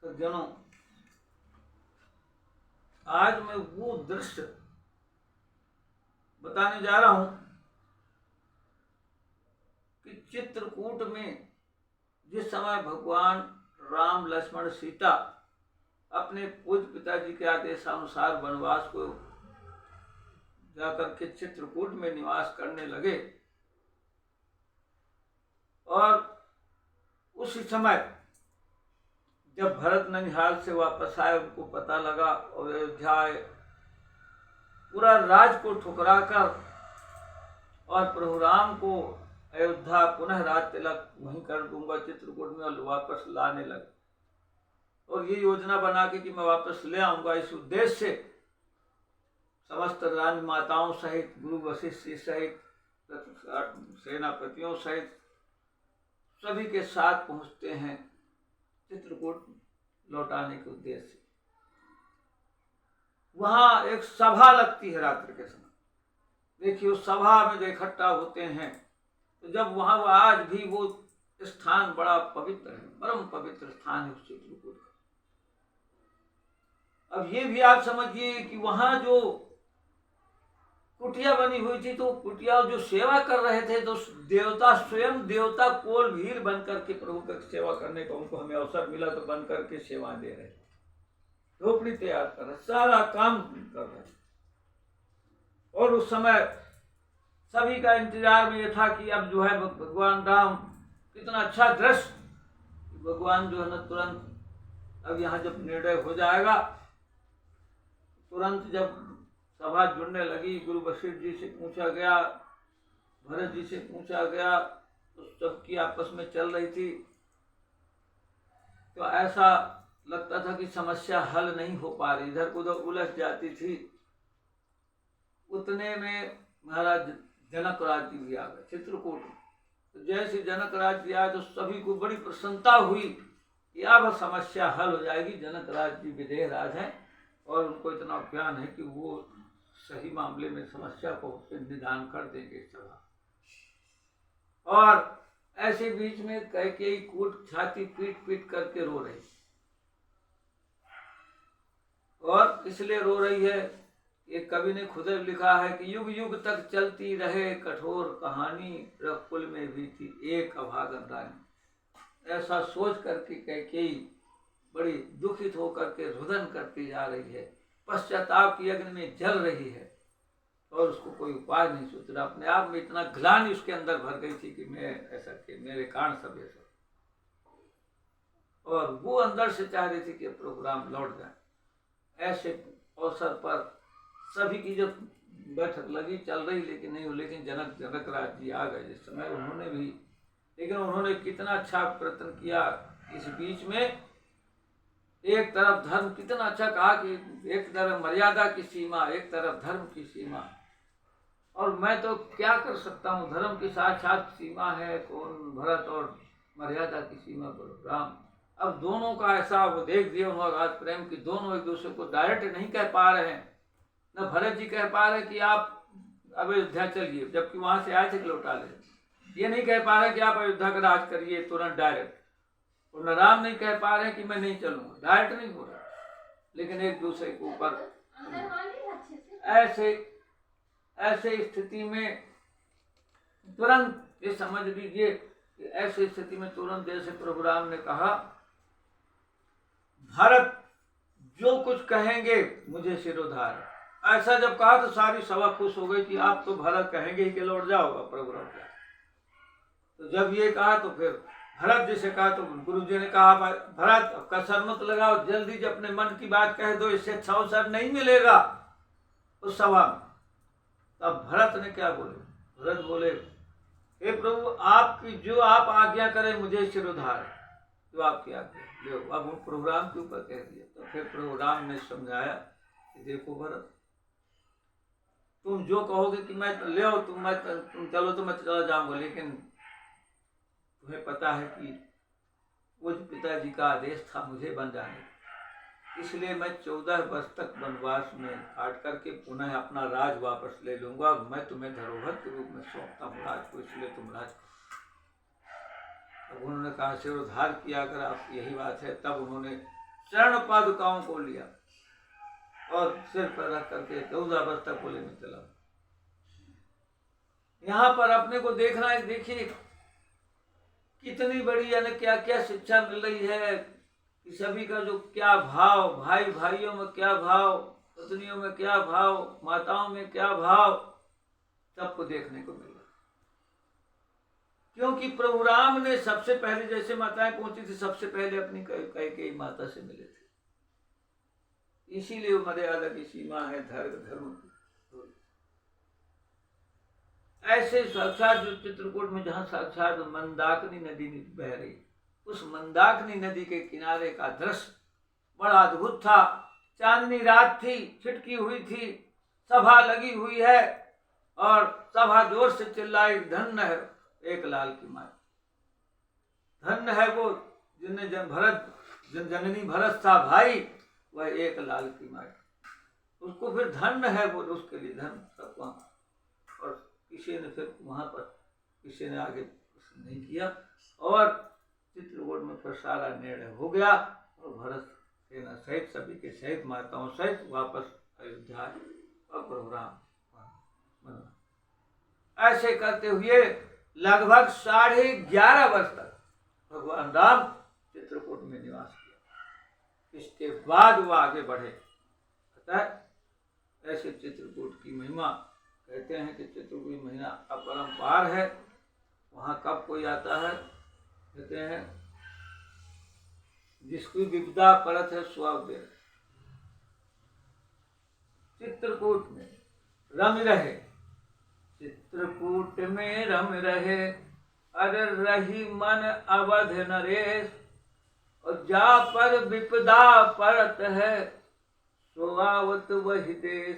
सज्जनों, आज मैं वो दृश्य बताने जा रहा हूं कि चित्रकूट में जिस समय भगवान राम, लक्ष्मण, सीता अपने पूज्य पिताजी के आदेशानुसार वनवास को जाकर के चित्रकूट में निवास करने लगे, और उसी समय जब भरत ननिहाल से वापस आए, उनको पता लगा और अयोध्या आए, पूरा राज को ठुकराकर और प्रभु राम को अयोध्या पुनः राज तिलक वहीं कर दूंगा चित्रकूट में, और वापस लाने लगे। और ये योजना बना के कि मैं वापस ले आऊंगा, इस उद्देश्य से समस्त रानी माताओं सहित, गुरु वशिष्ठ जी सहित, सेनापतियों सहित सभी के साथ पहुंचते हैं चित्रकूट लौटाने के उद्देश्य से। वहां एक सभा लगती है रात्रि के समय। देखिए, उस सभा में जो इकट्ठा होते हैं, तो जब वहां आज भी वो स्थान बड़ा पवित्र है, परम पवित्र स्थान है उस चित्रकूट का। अब ये भी आप समझिए कि वहां जो कुटिया बनी हुई थी, तो कुटिया जो सेवा कर रहे थे, तो देवता स्वयं देवता कोल भीड़ बन करके प्रभु की सेवा करने का उनको हमें अवसर मिला, तो बन करके सेवा दे रहे, झोपड़ी तैयार कर रहे, सारा काम कर रहे। और उस समय सभी का इंतजार में यह था कि अब जो है भगवान राम, कितना अच्छा दृश्य, भगवान जो है ना तुरंत अब यहाँ जब निर्णय हो जाएगा, तुरंत जब सभा जुड़ने लगी, गुरु वशिष्ठ जी से पूछा गया, भरत जी से पूछा गया, तो सबकी आपस में चल रही थी, तो ऐसा लगता था कि समस्या हल नहीं हो पा रही, इधर उधर उलझ जाती थी। उतने में महाराज जनक राज जी भी आ गए चित्रकूट में। तो जैसे जनक राज जी आए, तो सभी को बड़ी प्रसन्नता हुई कि अब समस्या हल हो जाएगी। जनक राज जी विदेह राज हैं और उनको इतना ज्ञान है कि वो सही मामले में समस्या को निदान कर देंगे इस तरह। और ऐसे बीच में कैकेयी कूट छाती पीट पीट करके रो रही, और इसलिए रो रही है, एक कवि ने खुद लिखा है कि युग युग तक चलती रहे कठोर कहानी, रघुकुल में भी थी एक अभागन रानी। ऐसा सोच करके कैकेयी बड़ी दुखित होकर के रुदन करती जा रही है, पश्चाताप की अग्नि में जल रही है, और उसको कोई उपाय नहीं सोच रहा। अपने आप में इतना ग्लानि उसके अंदर भर गई थी कि मैं ऐसा कि मेरे कारण सब ऐसा, और वो अंदर से चाह रही थी कि प्रोग्राम लौट जाए। ऐसे अवसर पर सभी की जब बैठक लगी, चल रही, लेकिन नहीं, लेकिन जनक राज जी आ गए जिस समय, उन्होंने भी, लेकिन उन्होंने कितना अच्छा प्रयत्न किया। इस बीच में एक तरफ धर्म, कितना अच्छा कहा कि एक तरफ मर्यादा की सीमा, एक तरफ धर्म की सीमा, और मैं तो क्या कर सकता हूँ, धर्म की साक्षात सीमा है कौन, भरत, और मर्यादा की सीमा पर राम। अब दोनों का ऐसा वो देख दिया उन्होंने आज प्रेम की, दोनों एक दूसरे को डायरेक्ट नहीं कह पा रहे हैं। न भरत जी कह पा रहे कि आप अब अयोध्या चलिए, जबकि वहां से आए थे कि लौटा ले। ये नहीं कह पा रहे कि आप अयोध्या का राज करिए तुरंत डायरेक्ट, और न राम नहीं कह पा रहे कि मैं नहीं चलूंगा, डायरेक्ट नहीं हो रहा, लेकिन एक दूसरे के ऊपर ऐसे स्थिति में तुरंत ये समझ लीजिए, ऐसी स्थिति में तुरंत जैसे प्रभु राम ने कहा, भरत जो कुछ कहेंगे मुझे सिरोधार। ऐसा जब कहा तो सारी सभा खुश हो गई कि आप तो भरत कहेंगे ही कि लौट जाओगा प्रभु राम। तो जब ये कहा तो फिर भरत जी से कहा, तो गुरु जी ने कहा, भरत कसर मत लगाओ, जल्दी जब अपने मन की बात कह दो, इससे अच्छा अवसर नहीं मिलेगा उस सभा में। तब भरत ने क्या बोले, भरत बोले, हे प्रभु, आपकी जो आप आज्ञा करें मुझे सिरोधार है, जो आपकी आज्ञा। अब उन प्रभु राम के ऊपर कह दिया। तो फिर प्रभु राम ने समझाया कि देखो भरत, तुम जो कहोगे कि मैं ले आओ, तुम चलो तो मैं चला जाऊंगा, लेकिन तुम्हें पता है कि वो पिताजी का आदेश था मुझे बन जाने, इसलिए मैं 14 वर्ष तक वनवास में काट करके पुनः अपना राज वापस ले लूंगा। मैं तुम्हें धरोहर के रूप में सौंपता हूँ राज को, इसलिए तुम राज। अब उन्होंने कहा सिरोधार किया, अगर आप यही बात है, तब उन्होंने शरण पादुकाओं को लिया और सिर पर रख करके 14 वर्ष तक बोले में चला। यहाँ पर अपने को देखना है, देखिए कितनी बड़ी यानी क्या क्या शिक्षा मिल रही है कि सभी का जो क्या भाव, भाई भाइयों में क्या भाव, पत्नियों में क्या भाव, माताओं में क्या भाव, सबको देखने को मिला। क्योंकि प्रभु राम ने सबसे पहले जैसे माताएं पहुंची थी, सबसे पहले अपनी कैकेयी माता से मिले थे। इसीलिए मर्यादा की सीमा है धर्म की। ऐसे साक्षात जो चित्रकूट में जहाँ साक्षात मंदाकिनी नदी बह रही, उस मंदाकिनी नदी के किनारे का दृश्य बड़ा अद्भुत था। चांदनी रात थी, छिटकी हुई थी, सभा लगी हुई है और सभा जोर से चिल्लाई, धन्य है एक लाल की माँ, धन्य है वो जिन्हें जननी भरत था भाई, वह एक लाल की माँ, उसको फिर धन्य है वो, उसके लिए धन्य सब वहाँ। और किसी ने फिर वहाँ पर किसी ने आगे नहीं किया और चित्रकूट में फिर सारा निर्णय हो गया और भरत सेना सहित सभी के सहित माताओं सहित वापस अयोध्या और प्रभु राम बना। ऐसे करते हुए लगभग 11.5 वर्ष तक भगवान राम चित्रकूट में निवास किया। इसके बाद वो आगे बढ़े। अतः ऐसे चित्रकूट की महिमा, कहते हैं कि चित्रकूट की महिमा अपरंपार है। वहाँ कब कोई आता है, कहते हैं जिसकी विपदा पड़त है स्वावदे, चित्रकूट में रम रहे, चित्रकूट में रम रहे, अरे रही मन अवध नरेश, और जा पर विपदा पड़त है, सोआवत वही देश।